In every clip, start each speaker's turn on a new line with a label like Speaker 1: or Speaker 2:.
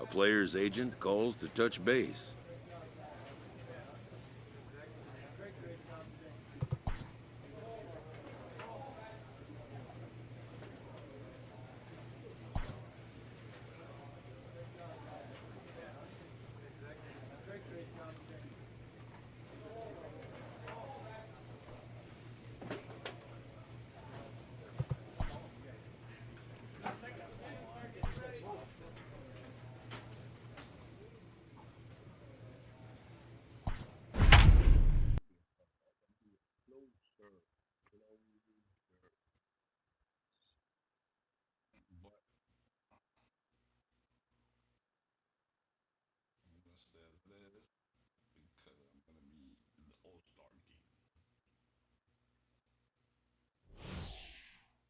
Speaker 1: A player's agent calls to touch base.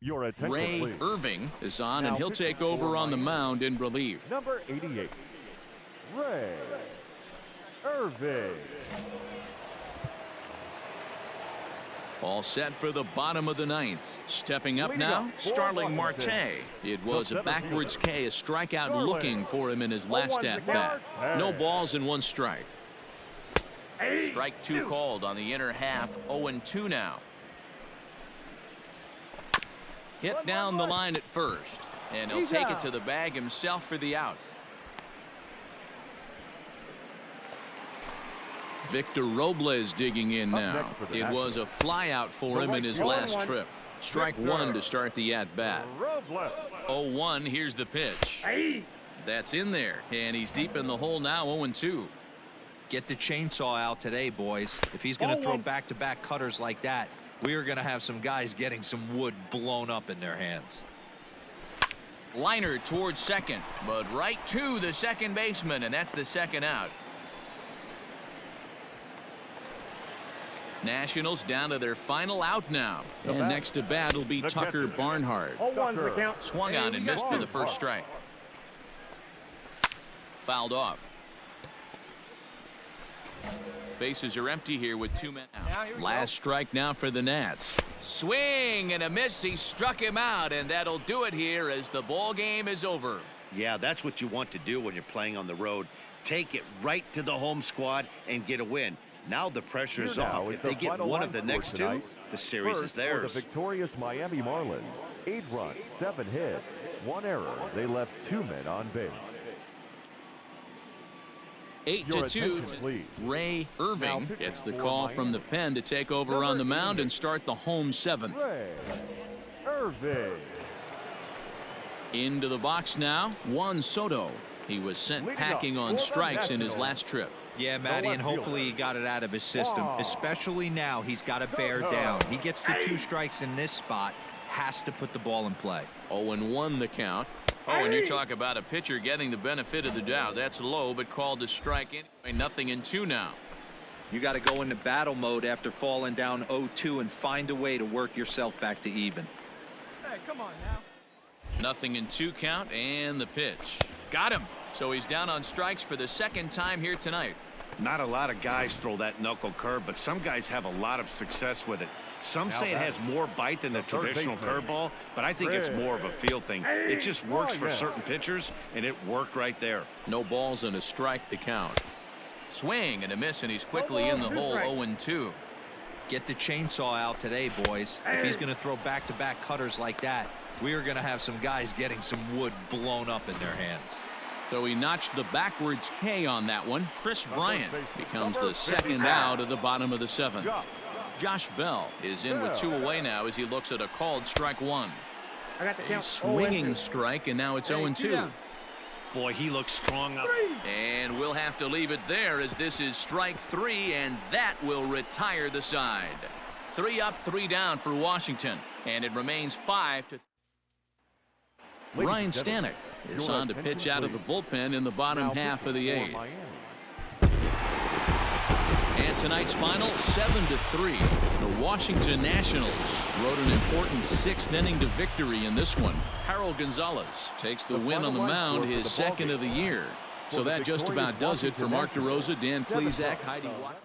Speaker 2: Your attention,
Speaker 3: Ray
Speaker 2: please.
Speaker 3: Irving is on,
Speaker 2: Now
Speaker 3: and he'll take over on the mound in relief.
Speaker 2: Number 88, Ray Irving.
Speaker 3: All set for the bottom of the ninth. Stepping up
Speaker 2: Leading
Speaker 3: now,
Speaker 2: up for
Speaker 3: Starling
Speaker 2: Washington.
Speaker 3: Marte. It was a
Speaker 2: The
Speaker 3: backwards K, a strikeout
Speaker 2: Starling.
Speaker 3: looking for him in his last
Speaker 2: 0-1
Speaker 3: at-bat.
Speaker 2: Marte.
Speaker 3: No balls and one strike. Strike two called on the inner half, 0-2 now. Hit down the line at first, and he'll take it to the bag himself for the out. Victor Robles digging in now. It was a flyout for him in his last trip. Strike one to start the at-bat. 0-1, here's the pitch. That's in there, and he's deep in the hole now, 0-2.
Speaker 4: Get the chainsaw out today, boys. If he's going to throw back-to-back cutters like that, we are going to have some guys getting some wood blown up in their hands.
Speaker 3: Liner towards second, but right to the second baseman, and that's the second out. Nationals down to their final out now. And next to bat will be Tucker Barnhart. Swung on and missed for the first strike. Fouled off. Bases are empty here with 2 men out. Last strike now for the Nats. Swing and a miss. He struck him out, and that'll do it here as the ball game is over.
Speaker 5: Yeah, that's what you want to do when you're playing on the road. Take it right to the home squad and get a win. Now the pressure is off. If they get one of the next two, the series is theirs.
Speaker 2: For the victorious Miami Marlins, 8 runs, 7 hits, 1 error. They left 2 men on base.
Speaker 3: 8-2. Ray Irving gets the call from the pen to take over on the mound and start the home 7th.
Speaker 2: Ray Irving.
Speaker 3: Into the box now, Juan Soto. He was sent packing on strikes in his last trip.
Speaker 4: Yeah, Matty, and hopefully he got it out of his system. Especially now, he's got to bear down. He gets the 2 strikes in this spot, has to put the ball in play.
Speaker 3: 0-1 the count. Oh, and you talk about a pitcher getting the benefit of the doubt. That's low, but called to strike anyway. 0-2 now.
Speaker 4: You got to go into battle mode after falling down 0-2 and find a way to work yourself back to even.
Speaker 6: Hey, come on now.
Speaker 3: 0-2 count, and the pitch. Got him. So he's down on strikes for the second time here tonight.
Speaker 5: Not a lot of guys throw that knuckle curve, but some guys have a lot of success with it. Some say it has more bite than the traditional curveball, but I think it's more of a feel thing. It just works for certain pitchers, and it worked right there.
Speaker 3: No balls and a strike to count. Swing and a miss, and he's quickly in the hole, 0-2.
Speaker 4: Get the chainsaw out today, boys. If he's going to throw back-to-back cutters like that, we are going to have some guys getting some wood blown up in their hands.
Speaker 3: So he notched the backwards K on that one. Chris Bryant becomes the second out of the bottom of the 7th. Josh Bell is in with 2 away now as he looks at a called strike 1. A swinging strike, and now it's 0-2.
Speaker 5: Boy, he looks strong up.
Speaker 3: And we'll have to leave it there as this is strike 3, and that will retire the side. 3 up, 3 down for Washington, and it remains 5-3. Ryan Stanek is on to pitch out of the bullpen in the bottom half of the 8th. And tonight's final, 7-3. The Washington Nationals rode an important 6th inning to victory in this one. Harold Gonzalez takes the win on the mound, his 2nd of the year. So that just about does it for Mark DeRosa, Dan Plesac, Heidi Watt.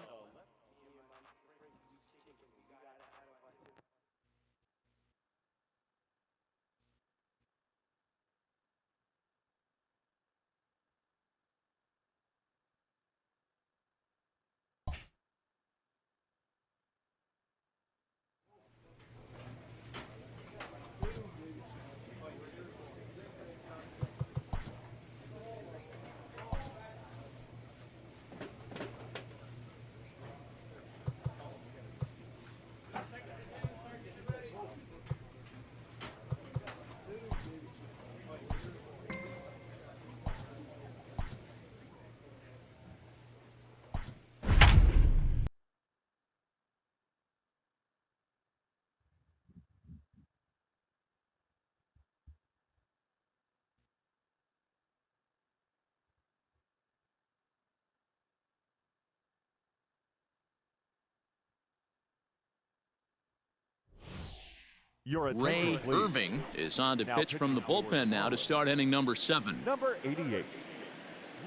Speaker 3: Ray Irving is on to pitch from the bullpen now to start inning number 7.
Speaker 2: Number 88,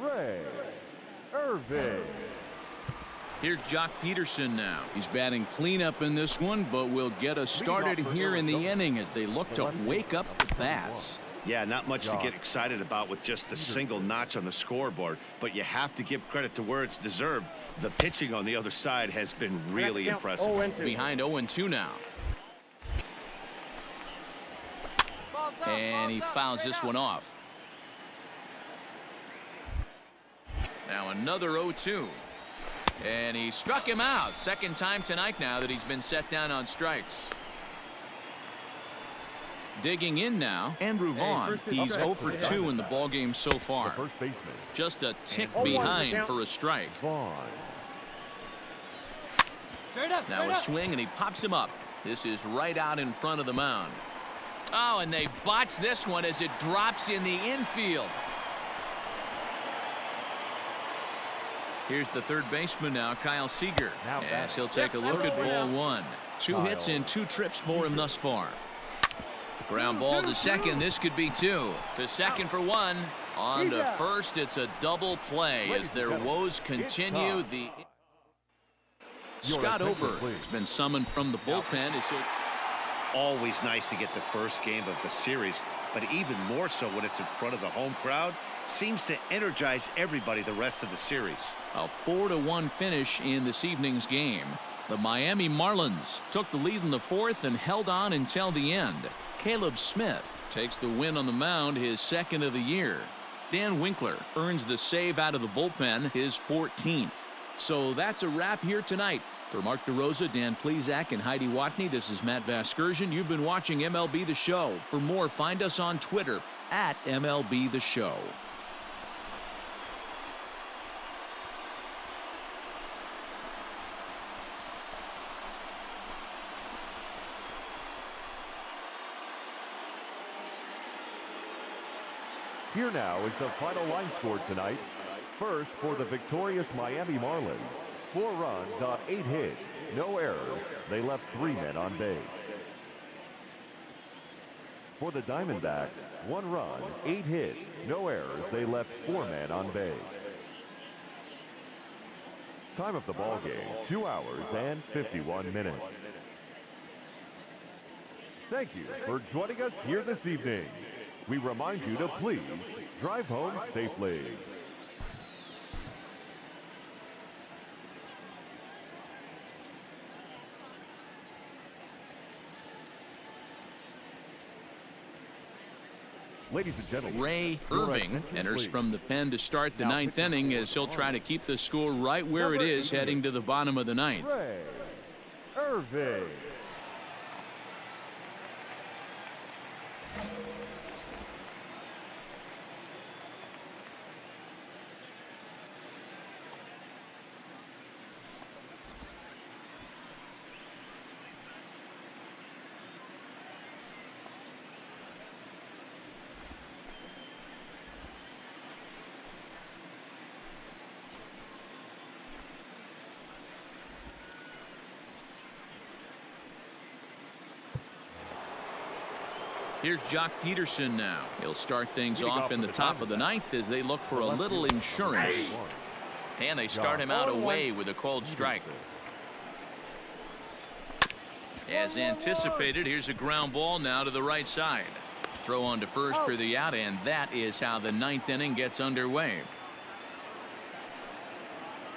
Speaker 2: Ray Irving.
Speaker 3: Here's Jock Peterson now. He's batting cleanup in this one, but will get us started here in the inning as they look to wake up the bats.
Speaker 5: Yeah, not much to get excited about with just the single notch on the scoreboard, but you have to give credit to where it's deserved. The pitching on the other side has been really impressive.
Speaker 3: Behind 0-2 now. And he fouls this one off. Now another 0-2. And he struck him out. Second time tonight now that he's been set down on strikes. Digging in now, Andrew Vaughn. He's 0 for 2 in the ballgame so far. Just a tick behind for a strike. Now a swing, and he pops him up. This is right out in front of the mound. Oh, and they botch this one as it drops in the infield. Here's the third baseman now, Kyle Seager, as he'll take a look at ball 1. 2 hits and 2 trips for him thus far. Ground ball to second. This could be 2. To second for 1. On to first. It's a double play as their woes continue. The Scott Ober has been summoned from the bullpen.
Speaker 5: Always nice to get the first game of the series, but even more so when it's in front of the home crowd. Seems to energize everybody the rest of the series.
Speaker 3: A 4-1 finish in this evening's game. The Miami Marlins took the lead in the 4th and held on until the end. Caleb Smith takes the win on the mound, his 2nd of the year. Dan Winkler earns the save out of the bullpen, his 14th. So that's a wrap here tonight. For Mark DeRosa, Dan Plesac, and Heidi Watney, this is Matt Vasgersian. You've been watching MLB The Show. For more, find us on Twitter at MLB The Show.
Speaker 2: Here now is the final line score tonight. First, for the victorious Miami Marlins, 4 runs on 8 hits, no errors. They left 3 men on base. For the Diamondbacks, 1 run, 8 hits, no errors. They left 4 men on base. Time of the ball game, 2 hours and 51 minutes. Thank you for joining us here this evening. We remind you to please drive home safely. Ladies and gentlemen,
Speaker 3: Ray Irving enters from the pen to start the 9th inning as he'll try to keep the score right where it is heading to the bottom of the 9th.
Speaker 2: Ray Irving.
Speaker 3: Here's Jock Peterson now. He'll start things off in the top of the 9th as they look for a little insurance. And they start him out away with a cold strike. As anticipated, here's a ground ball now to the right side. Throw on to first for the out, and that is how the 9th inning gets underway.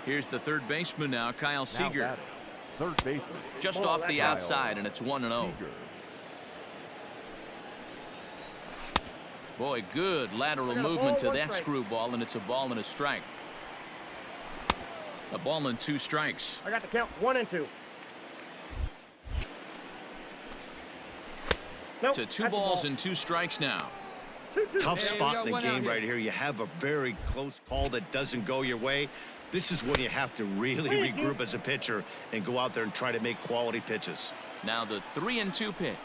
Speaker 3: Here's the third baseman now, Kyle Seager.
Speaker 2: Third baseman.
Speaker 3: Just off the outside, and it's 1-0. Boy, good lateral movement to that screwball, and it's a ball and a strike. A ball and 2 strikes.
Speaker 6: I got the count 1 and 2. Nope,
Speaker 3: to 2 balls and 2 strikes now.
Speaker 5: Tough spot in the game right here. You have a very close call that doesn't go your way. This is when you have to really regroup as a pitcher and go out there and try to make quality pitches.
Speaker 3: Now the 3-2 pitch.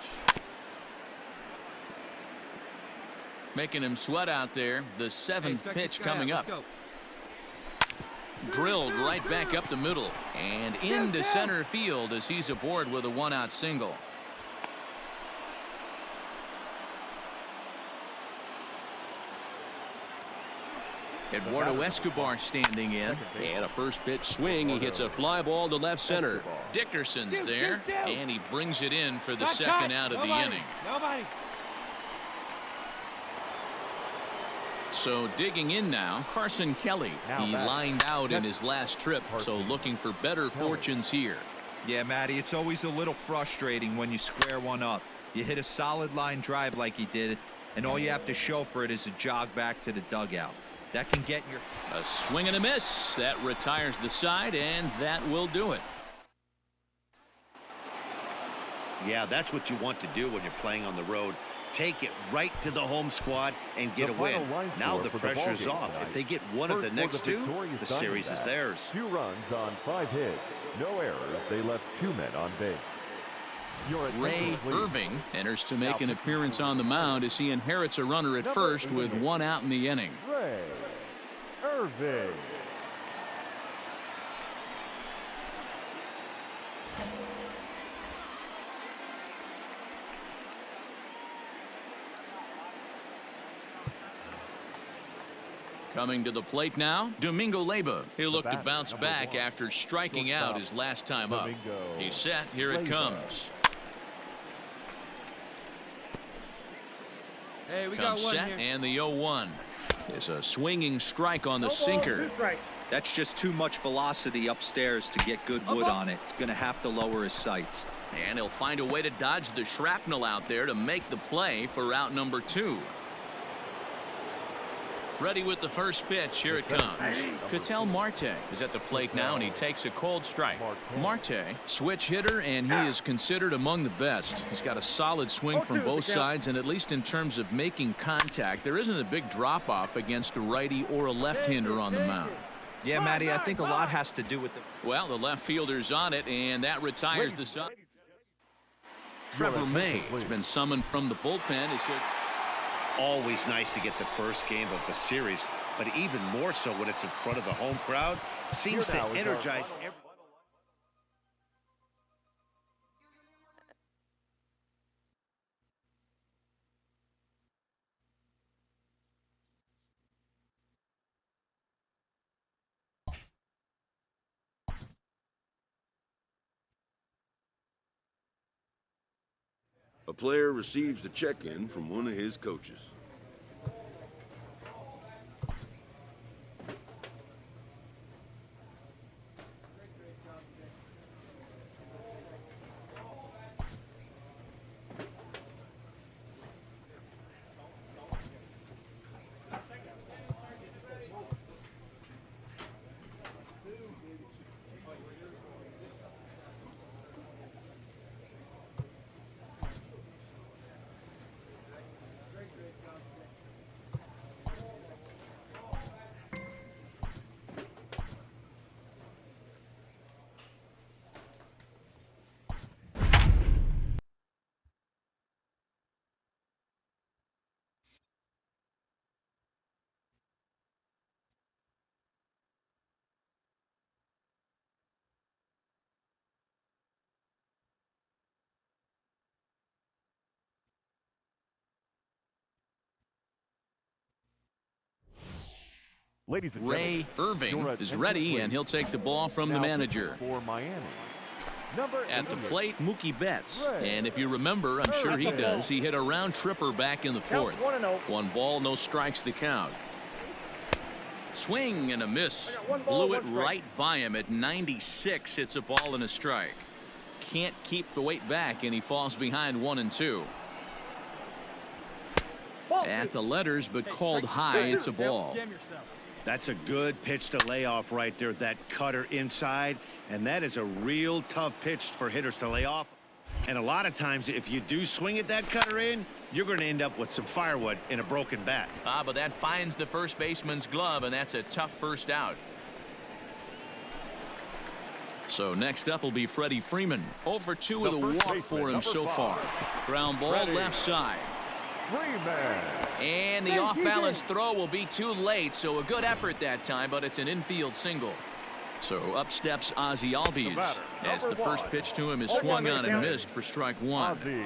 Speaker 3: Making him sweat out there. The 7th pitch coming up. Drilled right back up the middle and into center field as he's aboard with a 1-out single. Eduardo Escobar standing in.
Speaker 7: And a first pitch swing. He hits a fly ball to left center.
Speaker 3: Dickerson's there, and he brings it in for the second out of the inning. So digging in now, Carson Kelly. He lined out in his last trip, so looking for better fortunes here.
Speaker 4: Yeah, Matty, it's always a little frustrating when you square one up. You hit a solid line drive like he did, and all you have to show for it is a jog back to the dugout. That can get your...
Speaker 3: A swing and a miss. That retires the side, and that will do it.
Speaker 5: Yeah, that's what you want to do when you're playing on the road. Take it right to the home squad and get a win. Now the pressure's off. If they get one of the next two, the series is theirs.
Speaker 2: 2 runs on 5 hits. No errors. They left 2 men on base.
Speaker 3: Ray Irving enters to make an appearance on the mound as he inherits a runner at first with 1 out in the inning.
Speaker 2: Ray Irving.
Speaker 3: Coming to the plate now, Domingo Leyba. He'll look to bounce back after striking out his last time up. He's set. Here it comes.
Speaker 6: Hey, we got one
Speaker 3: set
Speaker 6: here.
Speaker 3: and the 0-1. It's a swinging strike on the sinker.
Speaker 4: That's just too much velocity upstairs to get good wood on it. It's going to have to lower his sights.
Speaker 3: And he'll find a way to dodge the shrapnel out there to make the play for out number 2. Ready with the first pitch. Here it comes. Ketel Marte is at the plate now, and he takes a cold strike. Marte, switch hitter, and he is considered among the best. He's got a solid swing from both sides, and at least in terms of making contact, there isn't a big drop-off against a righty or a left-hander on the mound.
Speaker 4: Yeah, Matty, I think a lot has to do with the...
Speaker 3: Well, the left fielder's on it, and that retires the side. Trevor May has been summoned from the bullpen.
Speaker 5: Always nice to get the first game of a series, but even more so when it's in front of the home crowd. Seems to energize everyone.
Speaker 1: A player receives a check-in from one of his coaches.
Speaker 2: Ladies and
Speaker 3: Ray Irving is ready, and he'll take the ball from the manager.
Speaker 2: For Miami.
Speaker 3: At the plate, Mookie Betts. And if you remember, I'm sure he does, he hit a round tripper back in the 4th. 1 ball, no strikes the count. Swing and a miss. Blew it right by him at 96. It's a ball and a strike. Can't keep the weight back, and he falls behind 1 and 2. At the letters, but called high. It's a ball.
Speaker 5: That's a good pitch to lay off right there. That cutter inside, and that is a real tough pitch for hitters to lay off. And a lot of times, if you do swing at that cutter in, you're going to end up with some firewood in a broken bat.
Speaker 3: But that finds the first baseman's glove, and that's a tough first out. So next up will be Freddie Freeman. 0 for 2 with a walk for him so far. Ground ball left side. And the off-balance throw will be too late, so a good effort that time, but it's an infield single. So up steps Ozzie Albies as the first pitch to him is swung on and missed for strike 1.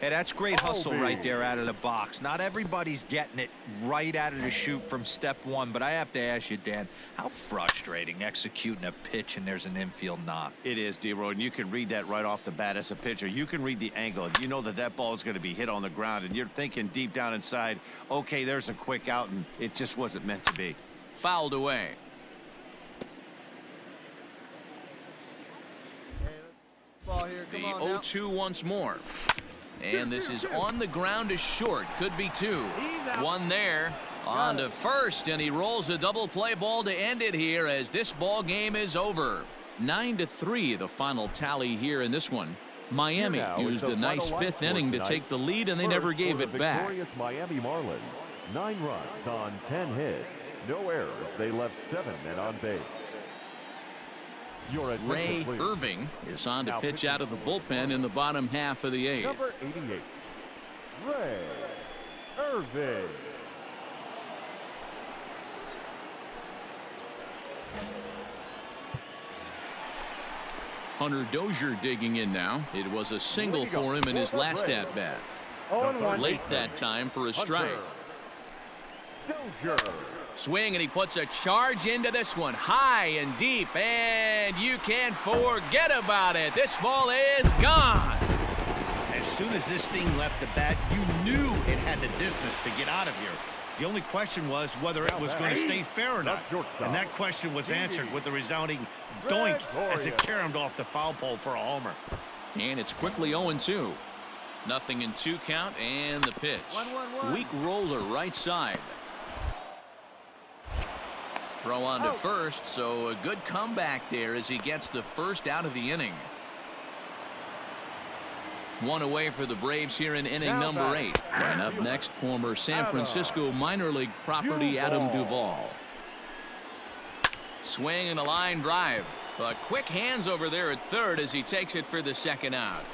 Speaker 4: Hey, that's great hustle right there out of the box. Not everybody's getting it right out of the chute from step one, but I have to ask you, Dan, how frustrating executing a pitch and there's an infield knock.
Speaker 5: It is, D-Roy, and you can read that right off the bat as a pitcher. You can read the angle. You know that that ball is going to be hit on the ground, and you're thinking deep down inside, okay, there's a quick out, and it just wasn't meant to be.
Speaker 3: Fouled away. The 0-2 once more. And this is on the ground to short. Could be two. One there. On to first, and he rolls a double play ball to end it here as this ball game is over. 9-3 the final tally here in this one. Miami used a nice fifth inning to take the lead, and they never gave it back.
Speaker 2: Victorious Miami Marlins. 9 runs on 10 hits. No errors. They left 7 men on base.
Speaker 3: Ray Irving is on to pitch out of the bullpen in the bottom half of the 8th.
Speaker 2: Number 88, Ray Irving.
Speaker 3: Hunter Dozier digging in now. It was a single for him in his last at-bat. Late that time for a strike.
Speaker 2: Dozier.
Speaker 3: Swing, and he puts a charge into this one, high and deep, and you can't forget about it. This ball is gone.
Speaker 5: As soon as this thing left the bat, you knew it had the distance to get out of here. The only question was whether it was going to stay fair or not. And that question was answered with the resounding doink as it caromed off the foul pole for a homer.
Speaker 3: And it's quickly 0-2. Nothing in 2 count, and the pitch. Weak roller right side. Throw on to first, so a good comeback there as he gets the first out of the inning. One away for the Braves here in inning number 8. And up next, former San Francisco minor league property Adam Duvall. Swing and a line drive. But quick hands over there at third as he takes it for the second out.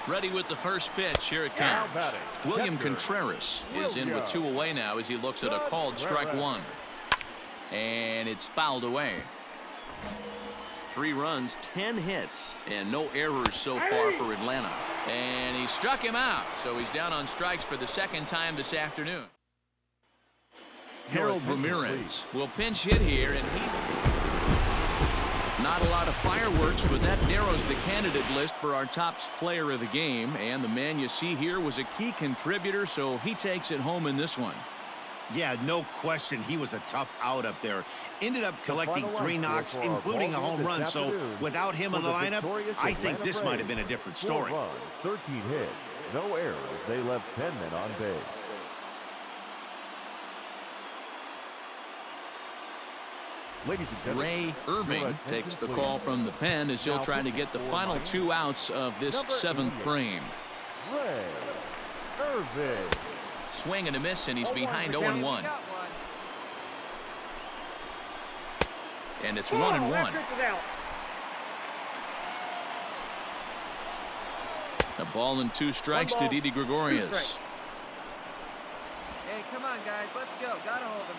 Speaker 3: Ready with the first pitch. Here it comes. William Contreras is in with 2 away now as he looks at a called strike 1. And it's fouled away. 3 runs, 10 hits, and no errors so far for Atlanta. And he struck him out, so he's down on strikes for the second time this afternoon. Harold Ramirez will pinch hit here, and he's... Not a lot of fireworks, but that narrows the candidate list for our top player of the game. And the man you see here was a key contributor, so he takes it home in this one.
Speaker 5: Yeah, no question. He was a tough out up there. Ended up collecting 3 knocks, including a home run. So without him in the lineup, I think this might have been a different story.
Speaker 2: 4 runs, 13 hits, no errors. They left 10 men on base.
Speaker 3: Ray Irving takes the call from the pen as he'll try to get the final 2 outs of this 7th frame.
Speaker 2: Ray Irving.
Speaker 3: Swing and a miss, and he's behind 0-1. And it's 1-1. A ball and 2 strikes to Didi Gregorius.
Speaker 6: Hey, come on, guys. Let's go. Gotta hold him.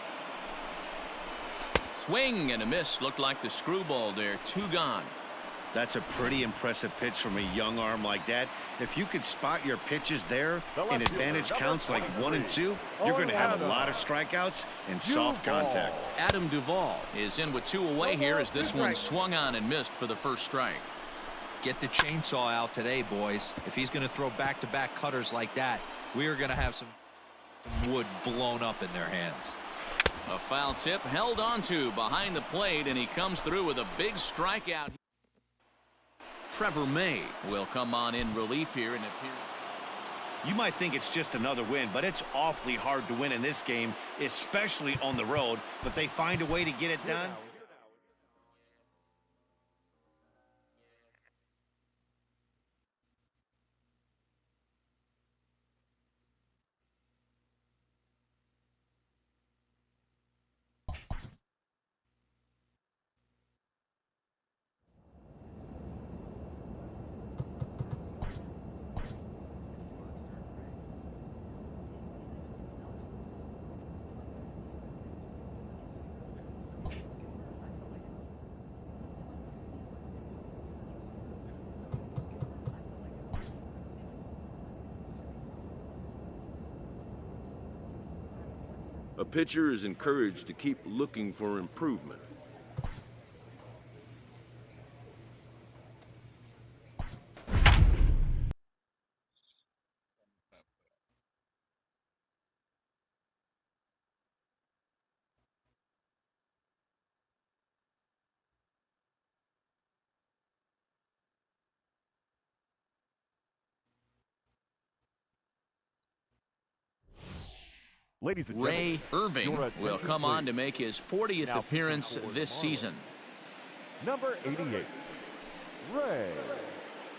Speaker 3: Swing and a miss. Looked like the screwball there. 2 gone.
Speaker 5: That's a pretty impressive pitch from a young arm like that. If you could spot your pitches there in advantage counts like 1 and 2, you're going to have a lot of strikeouts and soft contact.
Speaker 3: Adam Duvall is in with 2 away here as this one swung on and missed for the first strike.
Speaker 4: Get the chainsaw out today, boys. If he's going to throw back-to-back cutters like that, we are going to have some wood blown up in their hands.
Speaker 3: A foul tip held onto behind the plate, and he comes through with a big strikeout. Trevor May will come on in relief here and appear.
Speaker 5: You might think it's just another win, but it's awfully hard to win in this game, especially on the road, but they find a way to get it done.
Speaker 1: A pitcher is encouraged to keep looking for improvement.
Speaker 2: Ladies and
Speaker 3: Ray
Speaker 2: gentlemen,
Speaker 3: Irving
Speaker 2: your
Speaker 3: will
Speaker 2: attention,
Speaker 3: come on
Speaker 2: please.
Speaker 3: to make his 40th
Speaker 2: Now
Speaker 3: appearance
Speaker 2: pitching for the
Speaker 3: this
Speaker 2: Marlins.
Speaker 3: season.
Speaker 2: Number 88, Ray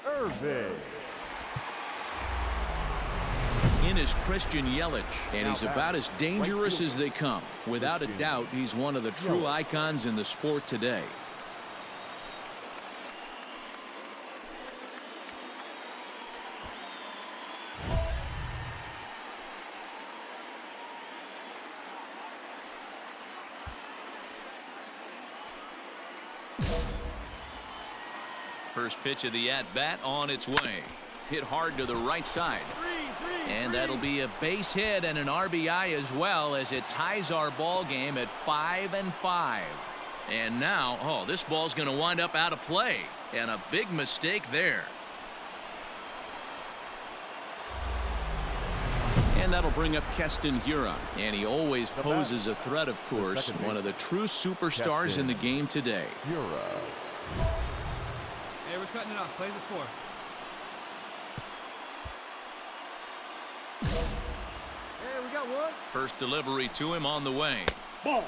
Speaker 2: Irving.
Speaker 3: In is Christian Yelich, and he's about as dangerous as they come. Without a doubt, he's one of the true icons in the sport today. First pitch of the at-bat on its way. Hit hard to the right side. And that'll be a base hit and an RBI as well, as it ties our ball game at 5-5. And now, oh, this ball's going to wind up out of play. And a big mistake there. And that'll bring up Keston Hiura. And he always poses a threat, of course. One of the true superstars in the game today.
Speaker 2: Hiura.
Speaker 6: Hey, we're cutting it off. Plays at 4. Hey, we got one.
Speaker 3: First delivery to him on the way.
Speaker 6: Ball.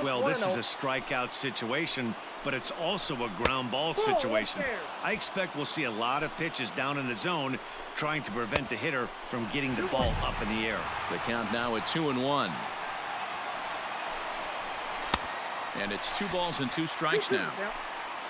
Speaker 5: Well, this is a strikeout situation, but it's also a ground ball situation. I expect we'll see a lot of pitches down in the zone trying to prevent the hitter from getting the ball up in the air.
Speaker 3: The count now at 2-1. And it's 2 balls and 2 strikes now.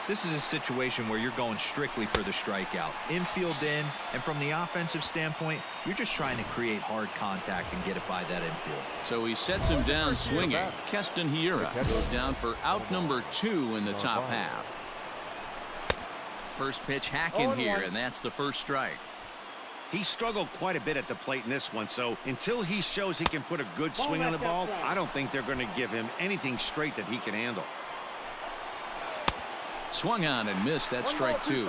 Speaker 4: This is a situation where you're going strictly for the strikeout. Infield in, and from the offensive standpoint, you're just trying to create hard contact and get it by that infield.
Speaker 3: So he sets him down swinging. Keston Hiura goes down for out number 2 in the top half. First pitch hacking here, and that's the first strike.
Speaker 5: He struggled quite a bit at the plate in this one, so until he shows he can put a good swing on the ball, I don't think they're going to give him anything straight that he can handle.
Speaker 3: Swung on and missed. That strike 2.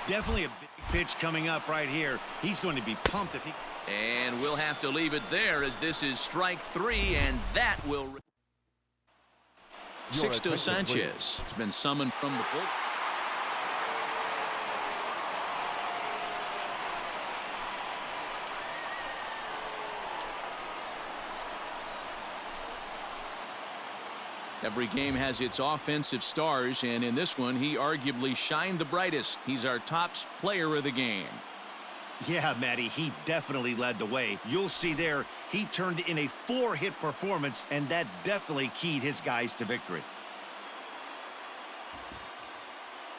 Speaker 5: Definitely a big pitch coming up right here. He's going to be pumped if he...
Speaker 3: And we'll have to leave it there, as this is strike 3, and that will... Sixto Sanchez has been summoned from the bullpen. Every game has its offensive stars, and in this one, he arguably shined the brightest. He's our top player of the game.
Speaker 5: Yeah, Matty, he definitely led the way. You'll see there, he turned in a 4-hit performance, and that definitely keyed his guys to victory.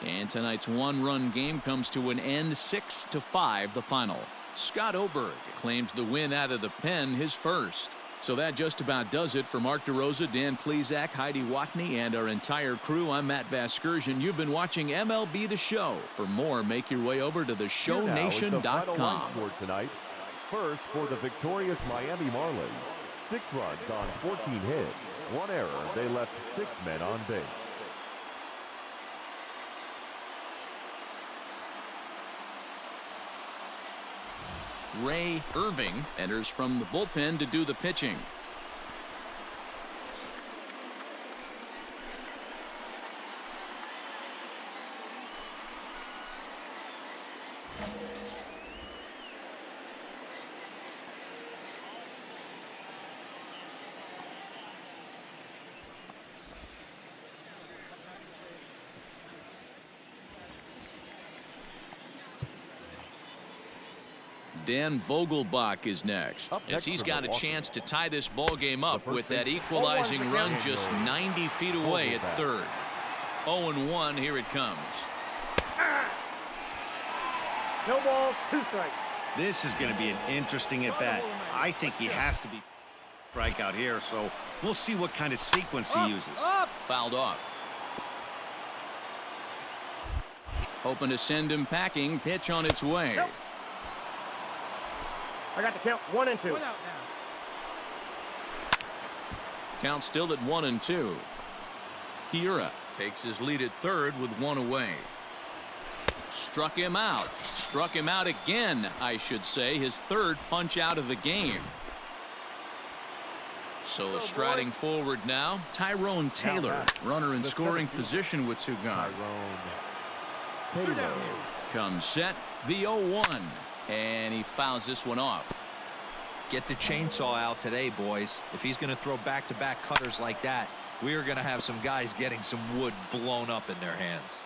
Speaker 3: And tonight's 1-run game comes to an end, 6-5 the final. Scott Oberg claims the win out of the pen, his first. So that just about does it for Mark DeRosa, Dan Plesac, Heidi Watney, and our entire crew. I'm Matt Vasgersian. You've been watching MLB The Show. For more, make your way over to theshownation.com.
Speaker 2: For tonight, first for the victorious Miami Marlins. 6 runs on 14 hits. 1 error. They left 6 men on base.
Speaker 3: Ray Irving enters from the bullpen to do the pitching. Dan Vogelbach is next, as he's got a chance to tie this ball game up with that equalizing run just 90 feet away at third. 0-1, here it comes.
Speaker 6: No ball, 2 strikes.
Speaker 5: This is going to be an interesting at-bat. I think he has to be strikeout here, so we'll see what kind of sequence he uses.
Speaker 3: Fouled off. Hoping to send him packing. Pitch on its way.
Speaker 6: I got the count. 1 and 2.
Speaker 3: Count still at 1-2. Hira takes his lead at third with one away. Struck him out. Struck him out again, I should say. His third punch out of the game. So striding forward now, Tyrone Taylor, runner in scoring position with two guys. Comes set, the 0-1, and he fouls this one off.
Speaker 4: Get the chainsaw out today, boys. If he's going to throw back-to-back cutters like that, we are going to have some guys getting some wood blown up in their hands.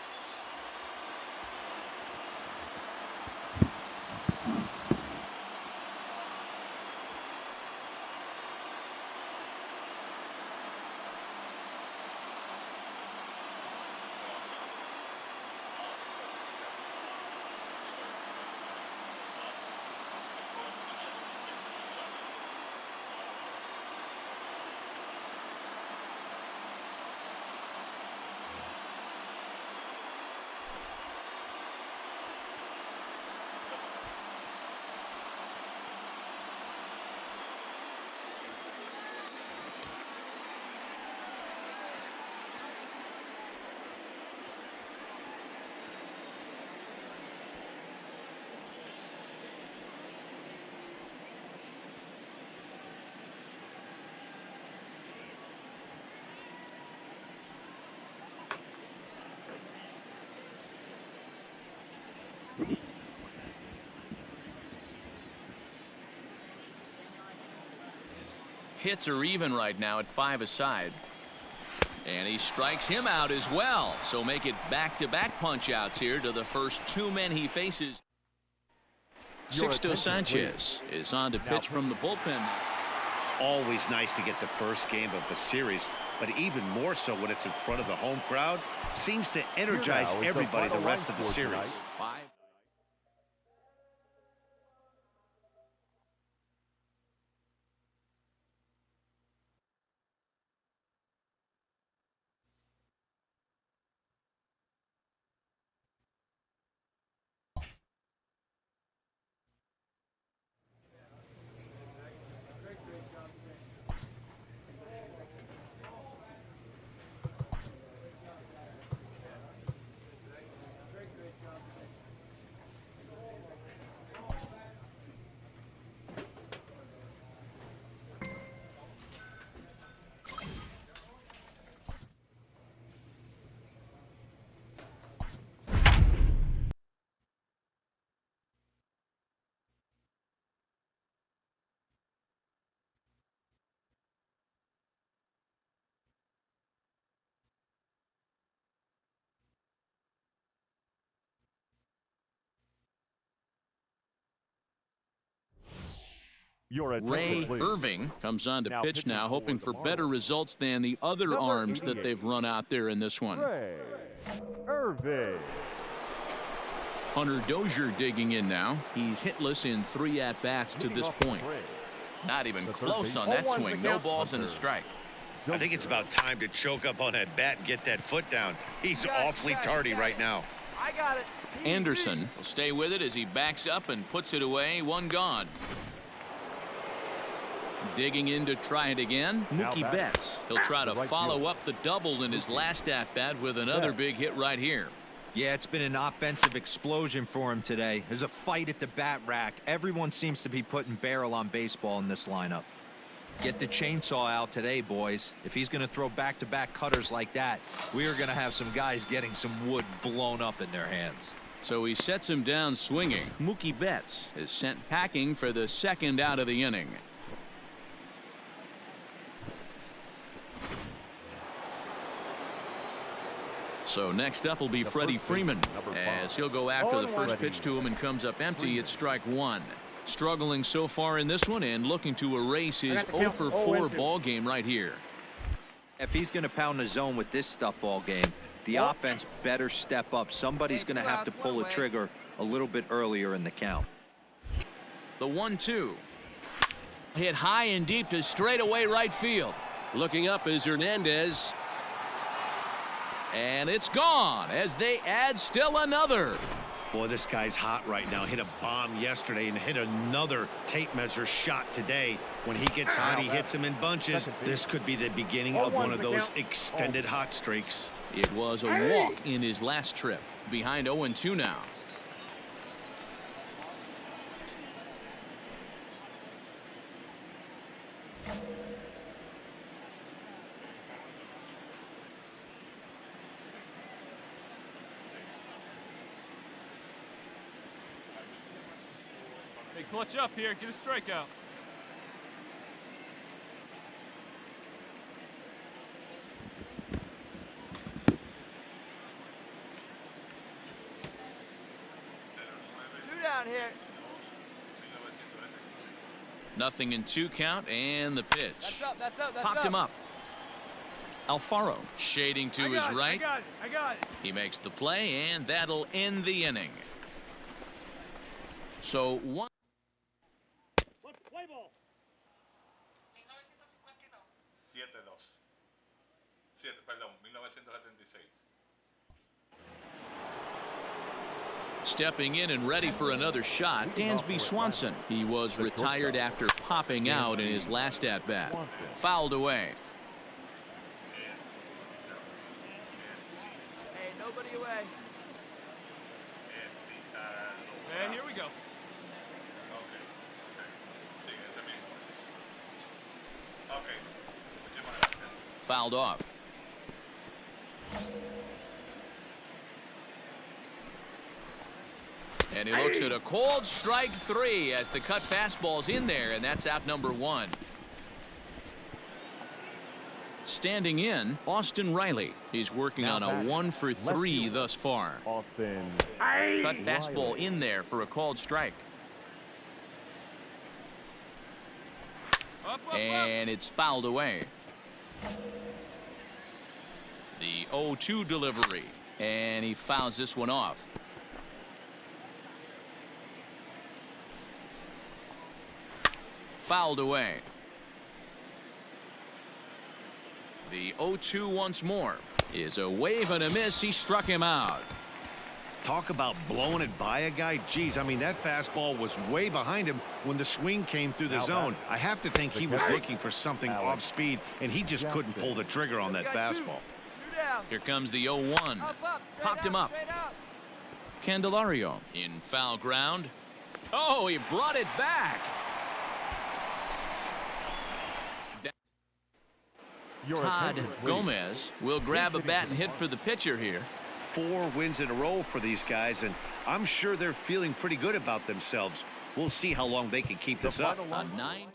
Speaker 3: Hits are even right now at 5 aside. And he strikes him out as well. So make it back-to-back punch-outs here to the first two men he faces. Sixto Sanchez is on to pitch from the bullpen.
Speaker 5: Always nice to get the first game of the series, but even more so when it's in front of the home crowd. Seems to energize everybody the rest of the series.
Speaker 3: Ray Irving comes on to pitch now, hoping for better results than the other arms that they've run out there in this one.
Speaker 2: Ray Irving.
Speaker 3: Hunter Dozier digging in now. He's hitless in 3 at-bats to this point. Not even close on that swing. No balls and a strike.
Speaker 5: I think it's about time to choke up on that bat and get that foot down. He's awfully tardy right now.
Speaker 6: I got it.
Speaker 3: Anderson will stay with it as he backs up and puts it away. One gone. Digging in to try it again, Mookie Betts. He'll try to follow up the double in his last at-bat with another big hit right here.
Speaker 4: Yeah, it's been an offensive explosion for him today. There's a fight at the bat rack. Everyone seems to be putting barrel on baseball in this lineup. Get the chainsaw out today, boys. If he's going to throw back-to-back cutters like that, we are going to have some guys getting some wood blown up in their hands.
Speaker 3: So he sets him down swinging. Mookie Betts is sent packing for the second out of the inning. So next up will be Freddie Freeman as he'll go after the first pitch to him and comes up empty at strike one. Struggling so far in this one and looking to erase his 0 for 4 ball game right here.
Speaker 4: If he's going to pound the zone with this stuff all game, the offense better step up. Somebody's going to have to pull a trigger a little bit earlier in the count.
Speaker 3: The 1-2. Hit high and deep to straightaway right field.
Speaker 7: Looking up is Hernandez.
Speaker 3: And it's gone as they add still another.
Speaker 5: Boy, this guy's hot right now. Hit a bomb yesterday and hit another tape measure shot today. When he gets hot, he hits them in bunches. This could be the beginning of one of those extended hot streaks.
Speaker 3: It was a walk in his last trip. Behind 0-2 now.
Speaker 8: Hey, clutch up here. Get a strikeout.
Speaker 6: Two down here.
Speaker 3: Nothing in 2 count, and the pitch.
Speaker 6: That's up. That's up. That's
Speaker 3: Popped
Speaker 6: up.
Speaker 3: him up. Alfaro shading to his right.
Speaker 6: I got it.
Speaker 3: He makes the play, and that'll end the inning. So one.
Speaker 8: Play ball.
Speaker 9: 1976.
Speaker 3: Stepping in and ready for another shot, Dansby Swanson. He was retired after popping out in his last at-bat. Fouled away.
Speaker 6: Hey, nobody away.
Speaker 8: And here we go.
Speaker 3: Fouled off. And he looks at a cold strike 3 as the cut fastball's in there, and that's out number 1. Standing in, Austin Riley. He's working on a 1-for-3 thus far.
Speaker 2: Austin.
Speaker 3: Cut fastball in there for a called strike. And it's fouled away. The 0-2 delivery, and he fouls this one off. Fouled away. The 0-2 once more is a wave and a miss. He struck him out.
Speaker 5: Talk about blowing it by a guy. Geez, I mean, that fastball was way behind him when the swing came through the zone. I have to think he was looking for something off speed, and he just couldn't pull the trigger on that fastball.
Speaker 6: Two down.
Speaker 3: Here comes the 0-1.
Speaker 6: Up, straight
Speaker 3: Popped him up.
Speaker 6: Straight up.
Speaker 3: Candelario in foul ground. Oh, he brought it back. Todd Gomez will grab a bat and hit for the pitcher here.
Speaker 5: 4 wins in a row for these guys, and I'm sure they're feeling pretty good about themselves. We'll see how long they can keep this up.
Speaker 3: A 9